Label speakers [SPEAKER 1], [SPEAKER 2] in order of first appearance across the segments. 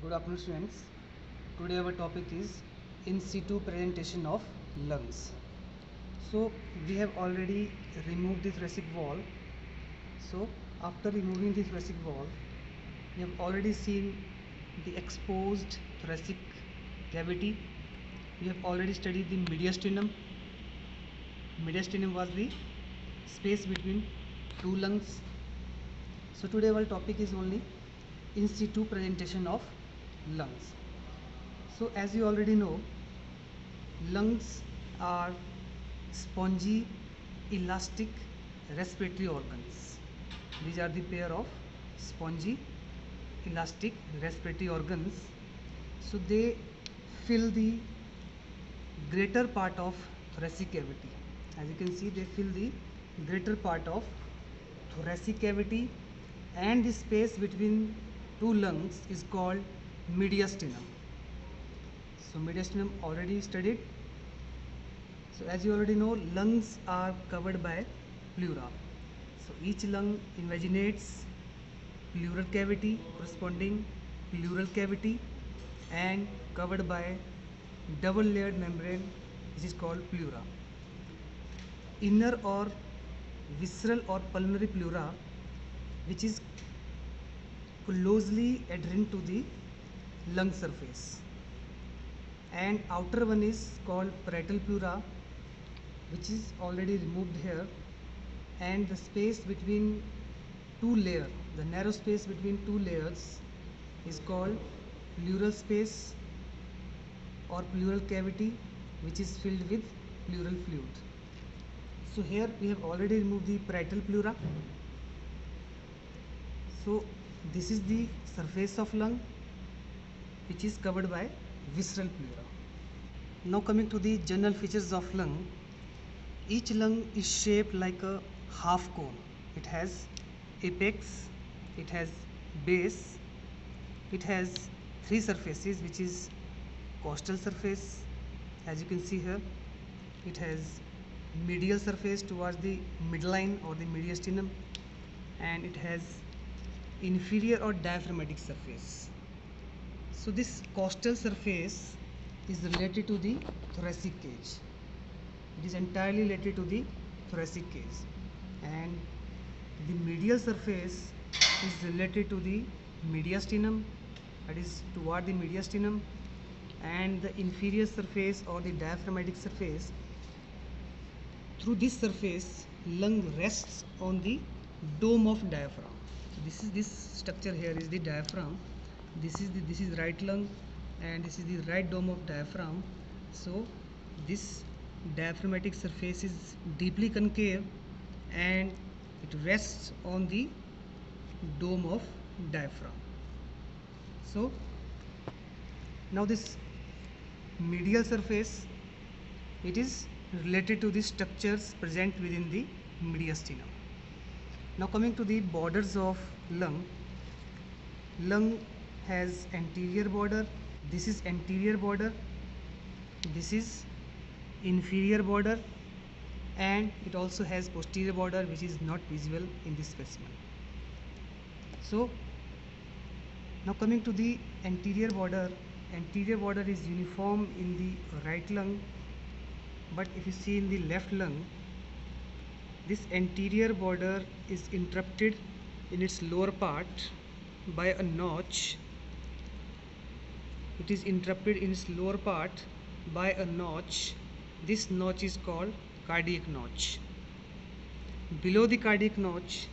[SPEAKER 1] Good afternoon, students. Today our topic is in situ presentation of lungs. So we have already removed the thoracic wall. So after removing the thoracic wall, we have already seen the exposed thoracic cavity. We have already studied the mediastinum. Mediastinum was the space between two lungs. So today our topic is only in situ presentation of lungs. So as you already know, lungs are spongy, elastic respiratory organs. These are the pair of spongy, elastic respiratory organs. So they fill the greater part of thoracic cavity. As you can see, they fill the greater part of thoracic cavity, and the space between two lungs is called mediastinum. So mediastinum already studied. So as you already know, lungs are covered by pleura. So each lung invaginates pleural cavity, corresponding pleural cavity, and covered by double layered membrane, which is called pleura. Inner or visceral or pulmonary pleura, which is closely adherent to the lung surface, and outer one is called parietal pleura, which is already removed here, and the space between two layers, the narrow space between two layers, is called pleural space or pleural cavity, which is filled with pleural fluid. So here we have already removed the parietal pleura. So this is the surface of lung, which is covered by visceral pleura. Now coming to the general features of lung. Each lung is shaped like a half cone. It has apex, it has base, it has three surfaces, which is costal surface, as you can see here. It has medial surface towards the midline or the mediastinum, and it has inferior or diaphragmatic surface. So this costal surface is related to the thoracic cage. It is entirely related to the thoracic cage, and the medial surface is related to the mediastinum, that is toward the mediastinum, and the inferior surface or the diaphragmatic surface. Through this surface, lung rests on the dome of diaphragm. So this structure here is the diaphragm. This is right lung, and this is the right dome of diaphragm. So this diaphragmatic surface is deeply concave, and it rests on the dome of diaphragm. So now this medial surface, it is related to the structures present within the mediastinum. Now coming to the borders of lung. Lung has anterior border. This is anterior border. This is inferior border, and it also has posterior border, which is not visible in this specimen. So now coming to the anterior border. Anterior border is uniform in the right lung, but if you see in the left lung, this anterior border is interrupted in its lower part by a notch. It is interrupted in its lower part by a notch. This notch is called cardiac notch. Below the cardiac notch,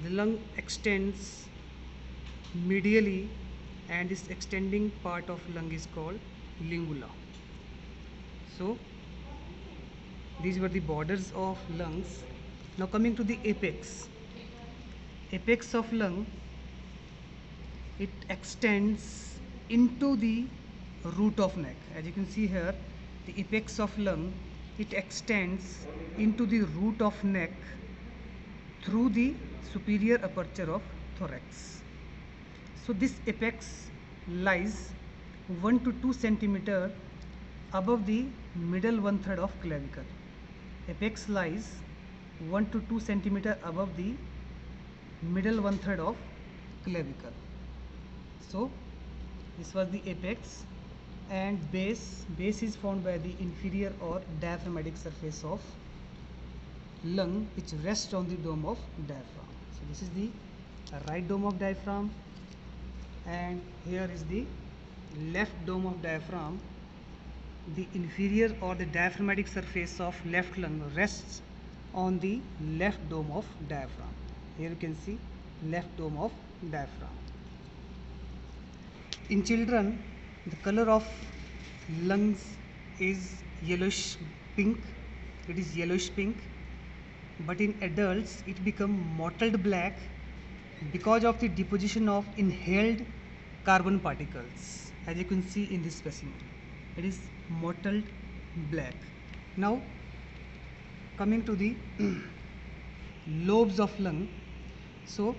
[SPEAKER 1] the lung extends medially, and this extending part of lung is called lingula. So these were the borders of lungs. Now coming to the apex. Apex of lung, it extends into the root of neck. As you can see here, the apex of lung, it extends into the root of neck through the superior aperture of thorax. So this apex lies 1 to 2 centimeter above the middle 1/3 of clavicle. Apex lies 1 to 2 centimeter above the middle 1/3 of clavicle. So This was the apex, and base is formed by the inferior or diaphragmatic surface of lung, which rests on the dome of diaphragm. So this is the right dome of diaphragm, and here is the left dome of diaphragm. The inferior or the diaphragmatic surface of left lung rests on the left dome of diaphragm. Here you can see left dome of diaphragm. In children, the color of lungs is yellowish pink. It is yellowish pink. But in adults, it becomes mottled black because of the deposition of inhaled carbon particles. As you can see in this specimen, it is mottled black. Now, coming to the lobes of lung. So,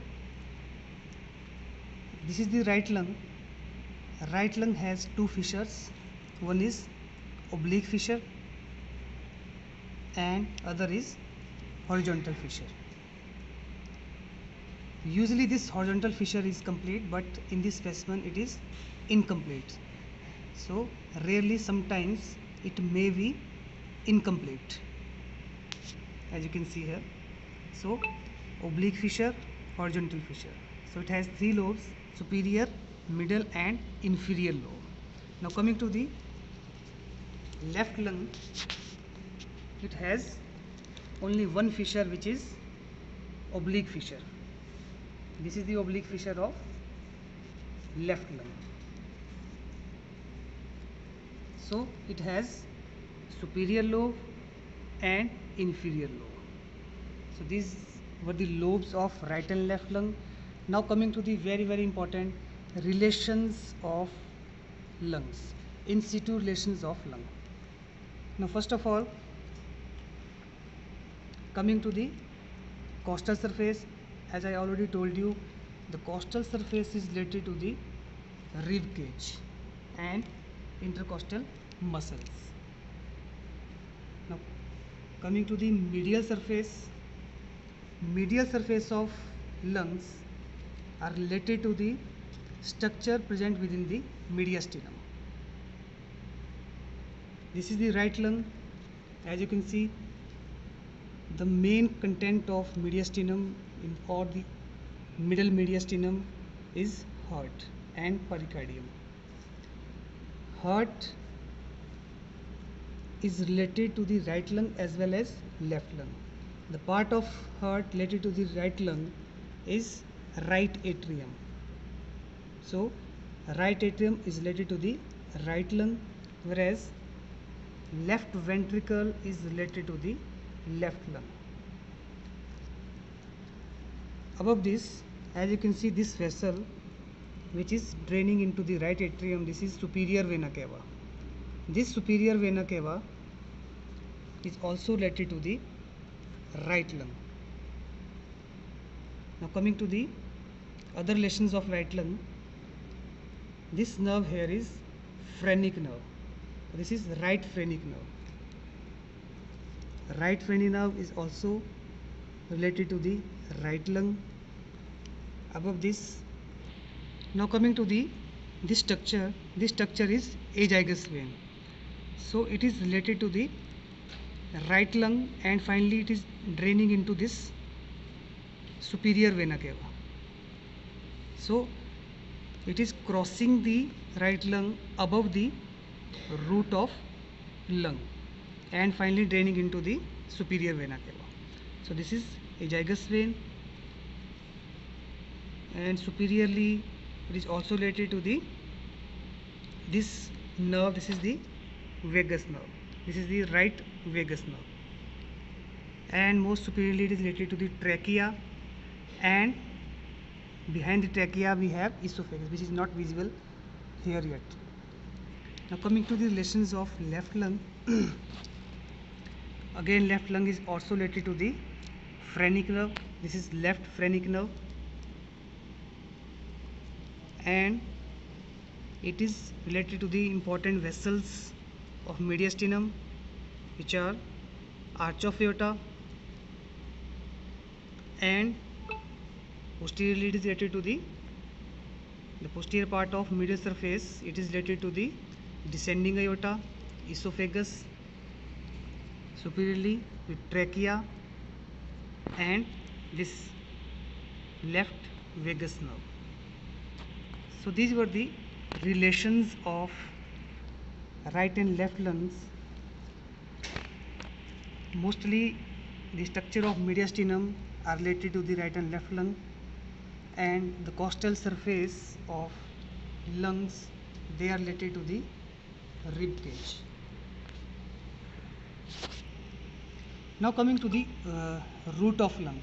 [SPEAKER 1] this is the right lung. Right lung has two fissures. One is oblique fissure and other is horizontal fissure. Usually this horizontal fissure is complete, but in this specimen it is incomplete. So rarely, sometimes it may be incomplete, as you can see here. So oblique fissure, horizontal fissure. So it has three lobes: superior, middle and inferior lobe. Now coming to the left lung, it has only one fissure, which is oblique fissure. This is the oblique fissure of left lung. So it has superior lobe and inferior lobe. So these were the lobes of right and left lung. Now coming to the very important relations of lungs, in situ relations of lung. Now first of all, coming to the costal surface, as I already told you, the costal surface is related to the rib cage and intercostal muscles. Now coming to the medial surface of lungs are related to the structure present within the mediastinum. This is the right lung. As you can see, the main content of mediastinum or the middle mediastinum is heart and pericardium. Heart is related to the right lung as well as left lung. The part of heart related to the right lung is right atrium. So right atrium is related to the right lung, whereas left ventricle is related to the left lung. Above this, as you can see, this vessel which is draining into the right atrium, this is superior vena cava. This superior vena cava is also related to the right lung. Now coming to the other relations of right lung, this nerve here is phrenic nerve. This is right phrenic nerve. Right phrenic nerve is also related to the right lung. Above this, now coming to this structure is azygous vein. So it is related to the right lung, and finally it is draining into this superior vena cava. So it is crossing the right lung above the root of lung and finally draining into the superior vena cava. So this is azygous vein, and superiorly it is also related to this nerve. This is the vagus nerve. This is the right vagus nerve, and most superiorly it is related to the trachea, and behind the trachea we have esophagus, which is not visible here yet. Now coming to the relations of left lung, again left lung is also related to the phrenic nerve. This is left phrenic nerve, and it is related to the important vessels of mediastinum, which are arch of aorta, and posteriorly it is related to the The posterior part of medial surface, it is related to the descending aorta, esophagus, superiorly with trachea and this left vagus nerve. So these were the relations of right and left lungs. Mostly the structure of mediastinum are related to the right and left lung, and the costal surface of lungs, they are related to the rib cage. Now coming to the root of lung.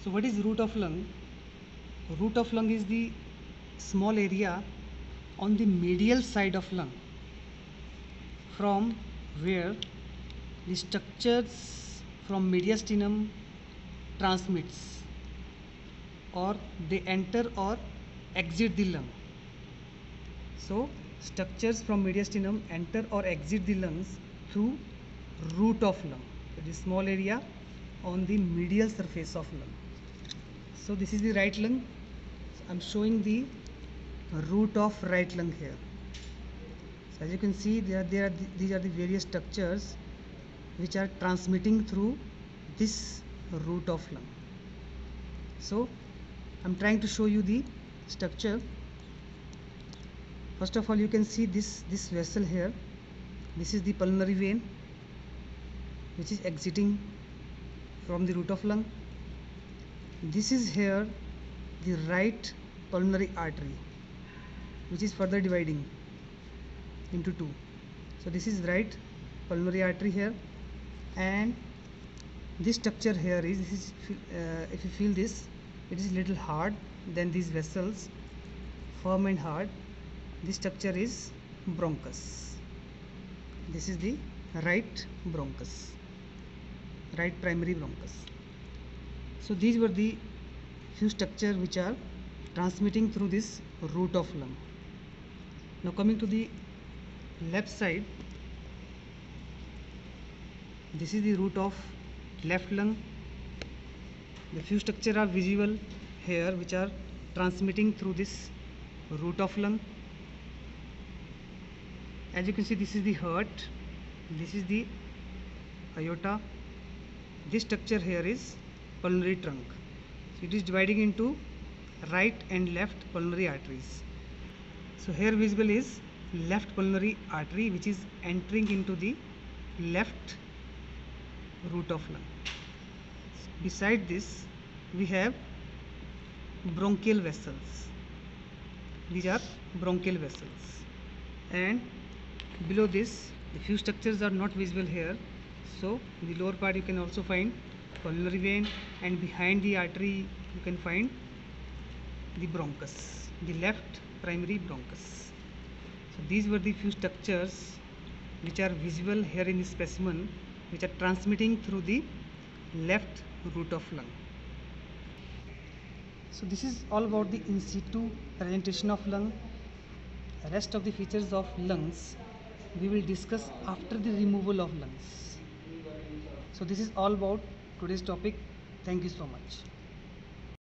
[SPEAKER 1] So what is root of lung? Root of lung is the small area on the medial side of lung from where the structures from mediastinum transmits, or they enter or exit the lung. So structures from mediastinum enter or exit the lungs through root of lung. It is small area on the medial surface of lung. So this is the right lung. So I'm showing the root of right lung here. So as you can see, these are the various structures which are transmitting through this root of lung. So I'm trying to show you the structure. First of all, you can see this vessel here. This is the pulmonary vein which is exiting from the root of lung. This is here the right pulmonary artery which is further dividing into two. So this is right pulmonary artery here, and this structure here is if you feel this, it is little hard than these vessels, firm and hard. This structure is bronchus. This is the right bronchus, right primary bronchus. So these were the few structures which are transmitting through this root of lung. Now coming to the left side, this is the root of left lung. The few structures are visible here which are transmitting through this root of lung. As you can see, this is the heart, this is the aorta, this structure here is pulmonary trunk. So it is dividing into right and left pulmonary arteries. So here visible is left pulmonary artery which is entering into the left root of lung. Beside this, we have bronchial vessels. These are bronchial vessels, and below this the few structures are not visible here. So in the lower part you can also find pulmonary vein, and behind the artery you can find the bronchus, the left primary bronchus. So these were the few structures which are visible here in the specimen, which are transmitting through the left root of lung. So this is all about the in situ presentation of lung. Rest of the features of lungs we will discuss after the removal of lungs. So this is all about today's topic. Thank you so much.